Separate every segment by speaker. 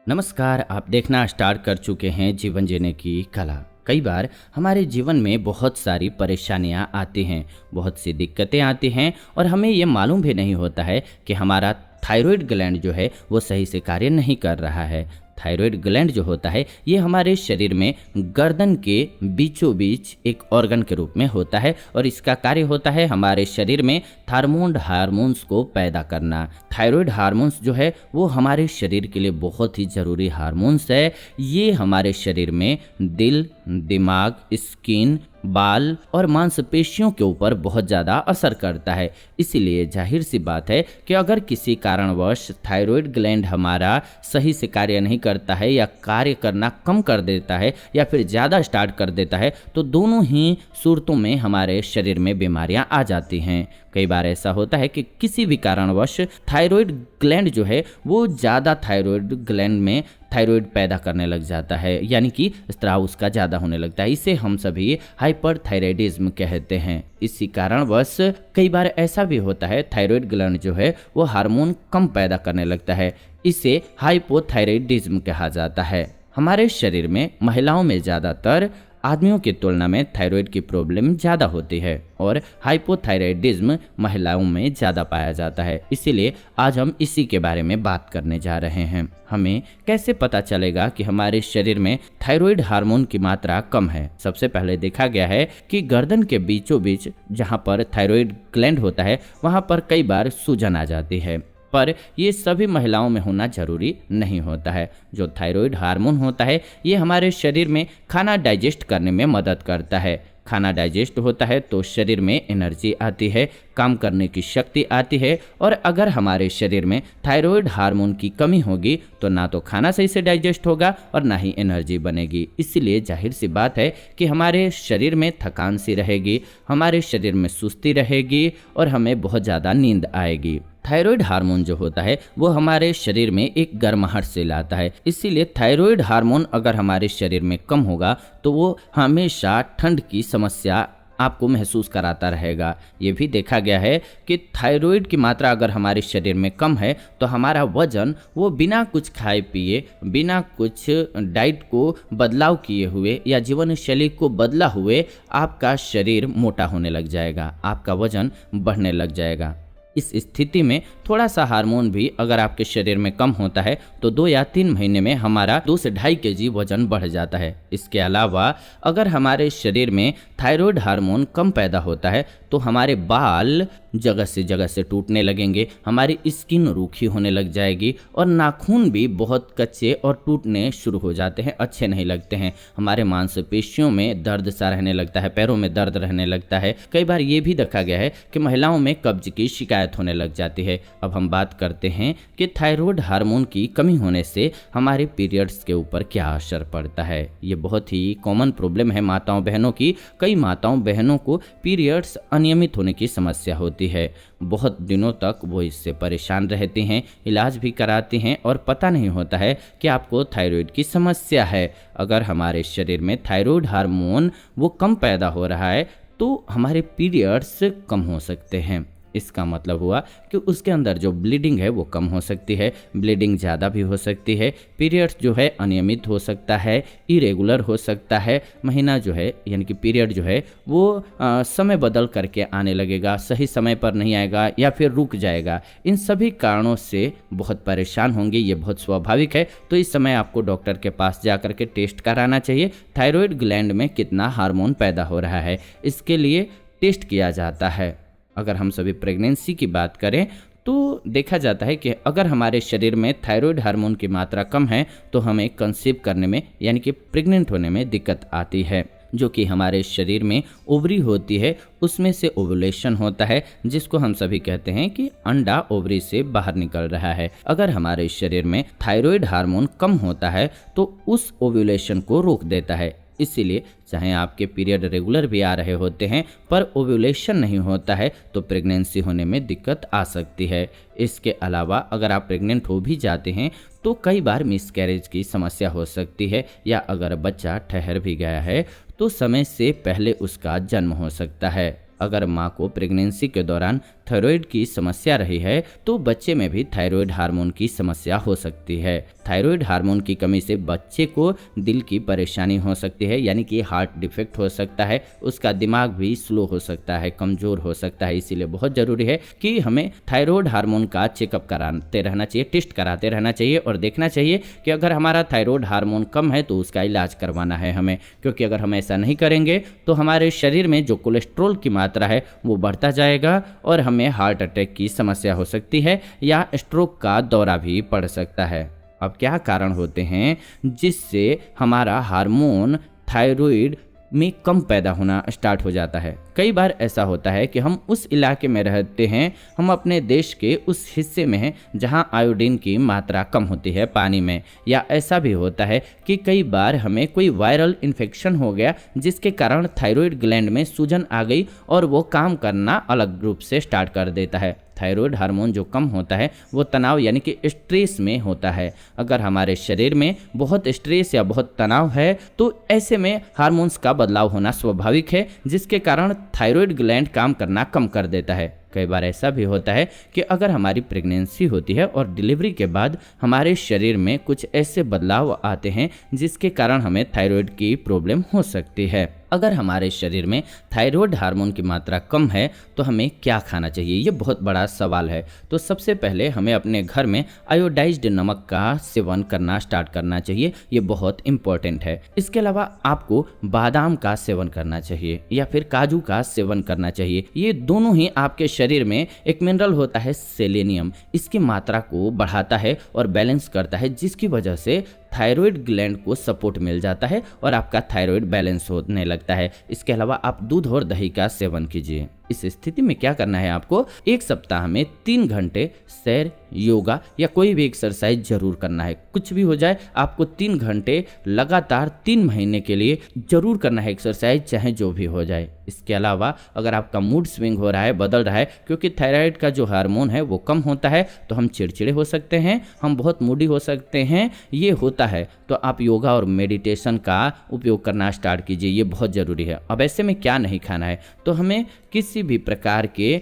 Speaker 1: नमस्कार। आप देखना स्टार्ट कर चुके हैं जीवन जीने की कला। कई बार हमारे जीवन में बहुत सारी परेशानियां आती हैं, बहुत सी दिक्कतें आती हैं और हमें ये मालूम भी नहीं होता है कि हमारा थायराइड ग्लैंड जो है वो सही से कार्य नहीं कर रहा है। थायराइड ग्लैंड जो होता है ये हमारे शरीर में गर्दन के बीचों बीच एक ऑर्गन के रूप में होता है और इसका कार्य होता है हमारे शरीर में थार्मोन हार्मोन्स को पैदा करना। थायराइड हार्मोन्स जो है वो हमारे शरीर के लिए बहुत ही ज़रूरी हार्मोन्स है। ये हमारे शरीर में दिल, दिमाग, स्किन, बाल और मांसपेशियों के ऊपर बहुत ज़्यादा असर करता है। इसीलिए जाहिर सी बात है कि अगर किसी कारणवश थायराइड ग्लैंड हमारा सही से कार्य नहीं करता है या कार्य करना कम कर देता है या फिर ज़्यादा स्टार्ट कर देता है तो दोनों ही सूरतों में हमारे शरीर में बीमारियां आ जाती हैं। कई बार ऐसा होता है कि किसी भी कारणवश थायराइड ग्लैंड जो है वो ज़्यादा थायराइड ग्लैंड में थायराइड पैदा करने लग जाता है, यानी कि स्राव उसका ज़्यादा होने लगता है। इसे हम सभी हाइपरथायराइडिज्म कहते हैं। इसी कारणवश कई बार ऐसा भी होता है थायराइड ग्लैंड जो है वो हार्मोन कम पैदा करने लगता है। इसे हाइपोथायराइडिज्म कहा जाता है। हमारे शरीर में महिलाओं में ज़्यादातर आदमियों की तुलना में थायराइड की प्रॉब्लम ज़्यादा होती है और हाइपोथायराइडिज्म महिलाओं में ज़्यादा पाया जाता है। इसीलिए आज हम इसी के बारे में बात करने जा रहे हैं। हमें कैसे पता चलेगा कि हमारे शरीर में थायराइड हार्मोन की मात्रा कम है? सबसे पहले देखा गया है कि गर्दन के बीचों बीच जहाँ पर थायराइड ग्लैंड होता है वहाँ पर कई बार सूजन आ जाती है, पर ये सभी महिलाओं में होना जरूरी नहीं होता है। जो थायराइड हार्मोन होता है ये हमारे शरीर में खाना डाइजेस्ट करने में मदद करता है। खाना डाइजेस्ट होता है तो शरीर में एनर्जी आती है, काम करने की शक्ति आती है। और अगर हमारे शरीर में थायराइड हार्मोन की कमी होगी तो ना तो खाना सही से डाइजेस्ट होगा और ना ही एनर्जी बनेगी। इसीलिए जाहिर सी बात है कि हमारे शरीर में थकान सी रहेगी, हमारे शरीर में सुस्ती रहेगी और हमें बहुत ज़्यादा नींद आएगी। थायराइड हार्मोन जो होता है वो हमारे शरीर में एक गर्माहट से लाता है। इसीलिए थायराइड हार्मोन अगर हमारे शरीर में कम होगा तो वो हमेशा ठंड की समस्या आपको महसूस कराता रहेगा। ये भी देखा गया है कि थायराइड की मात्रा अगर हमारे शरीर में कम है तो हमारा वजन वो बिना कुछ खाए पिए, बिना कुछ डाइट को बदलाव किए हुए या जीवन शैली को बदला हुए आपका शरीर मोटा होने लग जाएगा, आपका वजन बढ़ने लग जाएगा। इस स्थिति में थोड़ा सा हार्मोन भी अगर आपके शरीर में कम होता है तो 2 या 3 महीने में हमारा 2 से 2.5 kg वजन बढ़ जाता है। इसके अलावा अगर हमारे शरीर में थायराइड हार्मोन कम पैदा होता है तो हमारे बाल जगह से टूटने लगेंगे, हमारी स्किन रूखी होने लग जाएगी और नाखून भी बहुत कच्चे और टूटने शुरू हो जाते हैं, अच्छे नहीं लगते हैं। हमारे मांसपेशियों में दर्द सा रहने लगता है, पैरों में दर्द रहने लगता है। कई बार ये भी देखा गया है कि महिलाओं में कब्ज की शिकायत होने लग जाती है। अब हम बात करते हैं कि थायराइड हार्मोन की कमी होने से हमारे पीरियड्स के ऊपर क्या असर पड़ता है। ये बहुत ही कॉमन प्रॉब्लम है माताओं बहनों की। कई माताओं बहनों को पीरियड्स अनियमित होने की समस्या होती है। बहुत दिनों तक वो इससे परेशान रहती हैं, इलाज भी कराती हैं और पता नहीं होता है कि आपको थायराइड की समस्या है। अगर हमारे शरीर में थायराइड हार्मोन वो कम पैदा हो रहा है तो हमारे पीरियड्स कम हो सकते हैं। इसका मतलब हुआ कि उसके अंदर जो ब्लीडिंग है वो कम हो सकती है, ब्लीडिंग ज़्यादा भी हो सकती है, पीरियड्स जो है अनियमित हो सकता है, इरेगुलर हो सकता है, महीना जो है यानी कि पीरियड जो है वो समय बदल करके आने लगेगा, सही समय पर नहीं आएगा या फिर रुक जाएगा। इन सभी कारणों से बहुत परेशान होंगे, ये बहुत स्वाभाविक है। तो इस समय आपको डॉक्टर के पास जा कर के टेस्ट कराना चाहिए। थायराइड ग्लैंड में कितना हार्मोन पैदा हो रहा है इसके लिए टेस्ट किया जाता है। अगर हम सभी प्रेगनेंसी की बात करें तो देखा जाता है कि अगर हमारे शरीर में थायराइड हार्मोन की मात्रा कम है तो हमें कंसीव करने में यानी कि प्रेग्नेंट होने में दिक्कत आती है। जो कि हमारे शरीर में ओवरी होती है उसमें से ओवुलेशन होता है, जिसको हम सभी कहते हैं कि अंडा ओवरी से बाहर निकल रहा है। अगर हमारे शरीर में थायराइड हार्मोन कम होता है तो उस ओवुलेशन को रोक देता है। इसीलिए चाहे आपके पीरियड रेगुलर भी आ रहे होते हैं पर ओव्यूलेशन नहीं होता है तो प्रेगनेंसी होने में दिक्कत आ सकती है। इसके अलावा अगर आप प्रेग्नेंट हो भी जाते हैं तो कई बार मिसकैरेज की समस्या हो सकती है, या अगर बच्चा ठहर भी गया है तो समय से पहले उसका जन्म हो सकता है। अगर माँ को प्रेगनेंसी के दौरान थायराइड की समस्या रही है तो बच्चे में भी थायराइड हार्मोन की समस्या हो सकती है। थायराइड हार्मोन की कमी से बच्चे को दिल की परेशानी हो सकती है, यानी कि हार्ट डिफेक्ट हो सकता है, उसका दिमाग भी स्लो हो सकता है, कमज़ोर हो सकता है। इसीलिए बहुत ज़रूरी है कि हमें थायराइड हार्मोन का चेकअप कराते रहना चाहिए, टेस्ट कराते रहना चाहिए और देखना चाहिए कि अगर हमारा थायराइड हार्मोन कम है तो उसका इलाज करवाना है हमें, क्योंकि अगर हम ऐसा नहीं करेंगे तो हमारे शरीर में जो कोलेस्ट्रॉल की मात्रा है वो बढ़ता जाएगा और हमें हार्ट अटैक की समस्या हो सकती है या स्ट्रोक का दौरा भी पड़ सकता है। अब क्या कारण होते हैं जिससे हमारा हार्मोन थायराइड में कम पैदा होना स्टार्ट हो जाता है? कई बार ऐसा होता है कि हम उस इलाके में रहते हैं, हम अपने देश के उस हिस्से में हैं जहां आयोडीन की मात्रा कम होती है पानी में, या ऐसा भी होता है कि कई बार हमें कोई वायरल इन्फेक्शन हो गया जिसके कारण थायराइड ग्लैंड में सूजन आ गई और वो काम करना अलग रूप से स्टार्ट कर देता है। थायराइड हार्मोन जो कम होता है वो तनाव यानी कि स्ट्रेस में होता है। अगर हमारे शरीर में बहुत स्ट्रेस या बहुत तनाव है तो ऐसे में हार्मोन्स का बदलाव होना स्वाभाविक है, जिसके कारण थायराइड ग्लैंड काम करना कम कर देता है। कई बार ऐसा भी होता है कि अगर हमारी प्रेगनेंसी होती है और डिलीवरी के बाद हमारे शरीर में कुछ ऐसे बदलाव आते हैं जिसके कारण हमें थायराइड की प्रॉब्लम हो सकती है। अगर हमारे शरीर में थायराइड हार्मोन की मात्रा कम है तो हमें क्या खाना चाहिए, ये बहुत बड़ा सवाल है। तो सबसे पहले हमें अपने घर में आयोडाइज्ड नमक का सेवन करना स्टार्ट करना चाहिए, ये बहुत इंपॉर्टेंट है। इसके अलावा आपको बादाम का सेवन करना चाहिए या फिर काजू का सेवन करना चाहिए। ये दोनों ही आपके शरीर में एक मिनरल होता है सेलेनियम, इसकी मात्रा को बढ़ाता है और बैलेंस करता है, जिसकी वजह से थायराइड ग्लैंड को सपोर्ट मिल जाता है और आपका थायराइड बैलेंस होने लगता है। इसके अलावा आप दूध और दही का सेवन कीजिए। इस स्थिति में क्या करना है, आपको एक सप्ताह में 3 घंटे सैर, योगा या कोई भी एक्सरसाइज जरूर करना है। कुछ भी हो जाए आपको 3 घंटे लगातार 3 महीने के लिए जरूर करना है एक्सरसाइज, चाहे जो भी हो जाए। इसके अलावा अगर आपका मूड स्विंग हो रहा है, बदल रहा है, क्योंकि थायराइड का जो हार्मोन है वो कम होता है तो हम चिड़चिड़े हो सकते हैं, हम बहुत मूडी हो सकते हैं, ये होता है, तो आप योगा और मेडिटेशन का उपयोग करना स्टार्ट कीजिए, ये बहुत ज़रूरी है। अब ऐसे में क्या नहीं खाना है, तो हमें किसी भी प्रकार के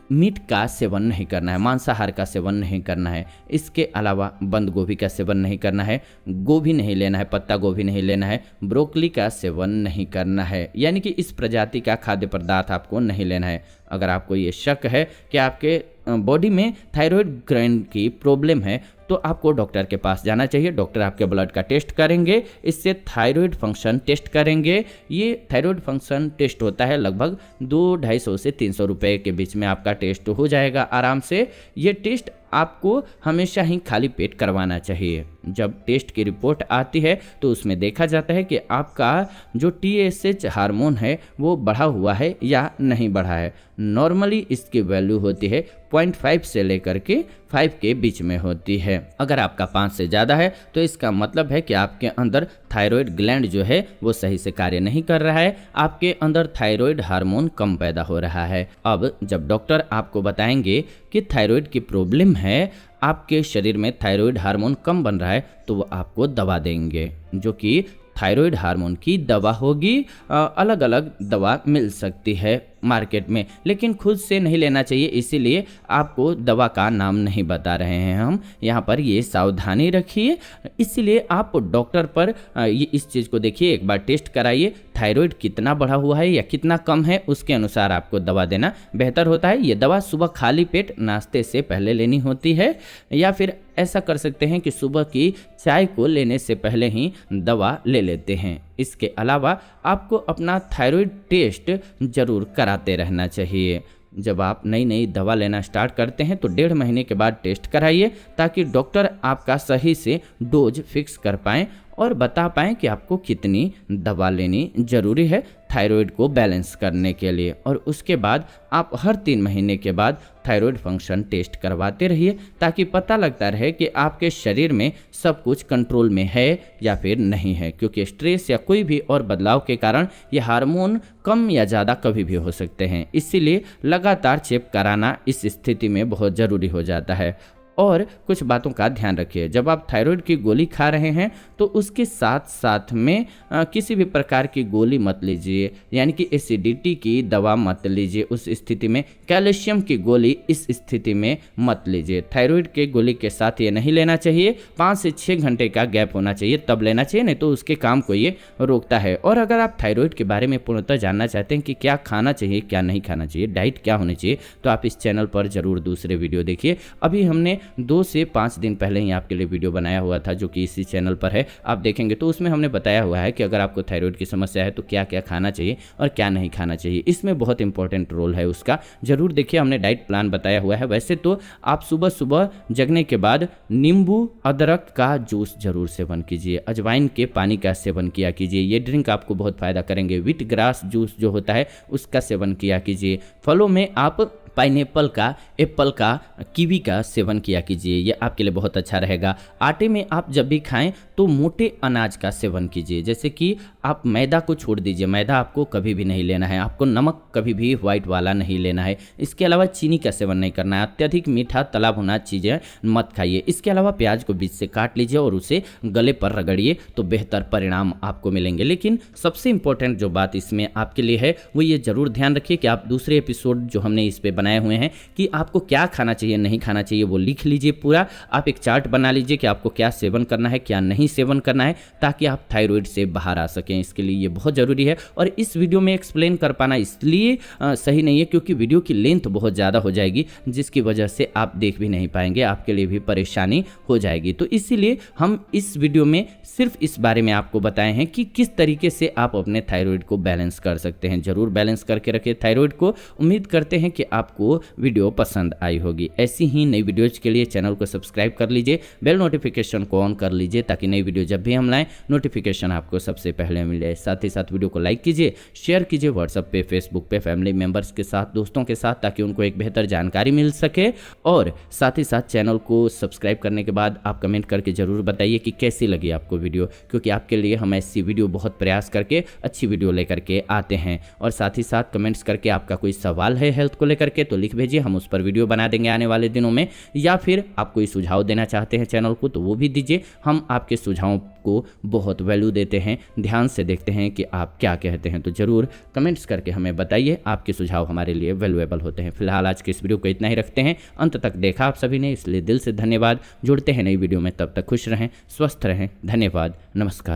Speaker 1: मीट का सेवन नहीं करना है, मांसाहार का सेवन नहीं करना है। इसके अलावा बंद गोभी का सेवन नहीं करना है, गोभी नहीं लेना है, पत्ता गोभी नहीं लेना है, ब्रोकली का सेवन नहीं करना है, यानी कि इस प्रजाति का खाद्य पदार्थ आपको नहीं लेना है। अगर आपको ये शक है कि आपके बॉडी में थायराइड ग्लैंड की प्रॉब्लम है तो आपको डॉक्टर के पास जाना चाहिए। डॉक्टर आपके ब्लड का टेस्ट करेंगे, इससे थायराइड फंक्शन टेस्ट करेंगे। ये थायराइड फंक्शन टेस्ट होता है लगभग 200-250 से 300 रुपये के बीच में आपका टेस्ट हो जाएगा आराम से। ये टेस्ट आपको हमेशा ही खाली पेट करवाना चाहिए। जब टेस्ट की रिपोर्ट आती है तो उसमें देखा जाता है कि आपका जो TSH हार्मोन है वो बढ़ा हुआ है या नहीं बढ़ा है। नॉर्मली इसकी वैल्यू होती है 0.5 से लेकर के 5 के बीच में होती है। अगर आपका 5 से ज़्यादा है तो इसका मतलब है कि आपके अंदर थायराइड ग्लैंड जो है वो सही से कार्य नहीं कर रहा है, आपके अंदर थायराइड हार्मोन कम पैदा हो रहा है। अब जब डॉक्टर आपको बताएंगे कि थायराइड की प्रॉब्लम है, आपके शरीर में थायराइड हार्मोन कम बन रहा है, तो वो आपको दवा देंगे जो कि थायराइड हार्मोन की दवा होगी। अलग अलग दवा मिल सकती है मार्केट में, लेकिन खुद से नहीं लेना चाहिए, इसीलिए आपको दवा का नाम नहीं बता रहे हैं हम यहाँ पर, ये सावधानी रखिए। इसीलिए आप डॉक्टर पर ये इस चीज़ को देखिए, एक बार टेस्ट कराइए, थायराइड कितना बढ़ा हुआ है या कितना कम है, उसके अनुसार आपको दवा देना बेहतर होता है। ये दवा सुबह खाली पेट नाश्ते से पहले लेनी होती है, या फिर ऐसा कर सकते हैं कि सुबह की चाय को लेने से पहले ही दवा ले लेते हैं। इसके अलावा आपको अपना थायराइड टेस्ट जरूर कराते रहना चाहिए। जब आप नई नई दवा लेना स्टार्ट करते हैं तो 1.5 महीने के बाद टेस्ट कराइए, ताकि डॉक्टर आपका सही से डोज फिक्स कर पाएँ और बता पाएँ कि आपको कितनी दवा लेनी ज़रूरी है थायराइड को बैलेंस करने के लिए। और उसके बाद आप हर 3 महीने के बाद थायराइड फंक्शन टेस्ट करवाते रहिए, ताकि पता लगता रहे कि आपके शरीर में सब कुछ कंट्रोल में है या फिर नहीं है, क्योंकि स्ट्रेस या कोई भी और बदलाव के कारण ये हार्मोन कम या ज़्यादा कभी भी हो सकते हैं। इसीलिए लगातार चेक कराना इस स्थिति में बहुत ज़रूरी हो जाता है। और कुछ बातों का ध्यान रखिए। जब आप थायराइड की गोली खा रहे हैं तो उसके साथ साथ में किसी भी प्रकार की गोली मत लीजिए, यानी कि एसिडिटी की दवा मत लीजिए। उस स्थिति में कैल्शियम की गोली इस स्थिति में मत लीजिए। थायराइड के गोली के साथ ये नहीं लेना चाहिए, 5 से 6 घंटे का गैप होना चाहिए तब लेना चाहिए, नहीं तो उसके काम को ये रोकता है। और अगर आप थायराइड के बारे में पूर्णतः जानना चाहते हैं कि क्या खाना चाहिए क्या नहीं खाना चाहिए, डाइट क्या होनी चाहिए, तो आप इस चैनल पर जरूर दूसरे वीडियो देखिए। अभी हमने 2 से 5 दिन पहले ही आपके लिए वीडियो बनाया हुआ था जो कि इसी चैनल पर है, आप देखेंगे तो उसमें हमने बताया हुआ है कि अगर आपको थायराइड की समस्या है तो क्या क्या खाना चाहिए और क्या नहीं खाना चाहिए। इसमें बहुत इंपॉर्टेंट रोल है उसका, जरूर देखिए। हमने डाइट प्लान बताया हुआ है। वैसे तो आप सुबह सुबह जगने के बाद नींबू अदरक का जूस जरूर सेवन कीजिए, अजवाइन के पानी का सेवन किया कीजिए, ये ड्रिंक आपको बहुत फायदा करेंगे। व्हीट ग्रास जूस जो होता है उसका सेवन किया कीजिए। फलों में आप पाइनएप्पल का, एप्पल का, कीवी का सेवन किया कीजिए, ये आपके लिए बहुत अच्छा रहेगा। आटे में आप जब भी खाएं तो मोटे अनाज का सेवन कीजिए, जैसे कि आप मैदा को छोड़ दीजिए, मैदा आपको कभी भी नहीं लेना है, आपको नमक कभी भी व्हाइट वाला नहीं लेना है। इसके अलावा चीनी का सेवन नहीं करना है, अत्यधिक मीठा तला भुना चीज़ें मत खाइए। इसके अलावा प्याज को बीच से काट लीजिए और उसे गले पर रगड़िए तो बेहतर परिणाम आपको मिलेंगे। लेकिन सबसे इंपॉर्टेंट जो बात इसमें आपके लिए है वो ये जरूर ध्यान रखिए कि आप दूसरे एपिसोड जो हमने इस पे बनाए हुए हैं कि आपको क्या खाना चाहिए नहीं खाना चाहिए वो लिख लीजिए पूरा। आप एक चार्ट बना लीजिए कि आपको क्या सेवन करना है क्या नहीं सेवन करना है, ताकि आप थायराइड से बाहर आ सकें। इसके लिए ये बहुत ज़रूरी है। और इस वीडियो में एक्सप्लेन कर पाना इसलिए सही नहीं है क्योंकि वीडियो की लेंथ बहुत ज़्यादा हो जाएगी, जिसकी वजह से आप देख भी नहीं पाएंगे, आपके लिए भी परेशानी हो जाएगी। तो इसीलिए हम इस वीडियो में सिर्फ इस बारे में आपको बताए हैं कि किस तरीके से आप अपने थायराइड को बैलेंस कर सकते हैं। जरूर बैलेंस करके रखिए थायराइड को। उम्मीद करते हैं कि आपको वीडियो पसंद आई होगी। ऐसी ही नई वीडियोज के लिए चैनल को सब्सक्राइब कर लीजिए, बेल नोटिफिकेशन को ऑन कर लीजिए ताकि नई वीडियो जब भी हम लाएं नोटिफिकेशन आपको सबसे पहले मिले। साथ ही साथ वीडियो को लाइक कीजिए, शेयर कीजिए व्हाट्सएप पे, फेसबुक पे, फैमिली मेंबर्स के साथ, दोस्तों के साथ, ताकि उनको एक बेहतर जानकारी मिल सके। और साथ ही साथ चैनल को सब्सक्राइब करने के बाद आप कमेंट करके जरूर बताइए कि कैसी लगी आपको वीडियो, क्योंकि आपके लिए हम ऐसी वीडियो बहुत प्रयास करके अच्छी वीडियो लेकर के आते हैं। और साथ ही साथ कमेंट्स करके आपका कोई सवाल है हेल्थ को लेकर के तो लिख भेजिए, हम उस पर वीडियो बना देंगे आने वाले दिनों में। या फिर आप कोई सुझाव देना चाहते हैं चैनल को तो वो भी दीजिए, हम आपके सुझावों को बहुत वैल्यू देते हैं, ध्यान से देखते हैं कि आप क्या कहते हैं। तो जरूर कमेंट्स करके हमें बताइए, आपके सुझाव हमारे लिए वैल्यूएबल होते हैं। फिलहाल आज के इस वीडियो को इतना ही रखते हैं, अंत तक देखा आप सभी ने इसलिए दिल से धन्यवाद। जुड़ते हैं नई वीडियो में, तब तक खुश रहें, स्वस्थ रहें। धन्यवाद, नमस्कार।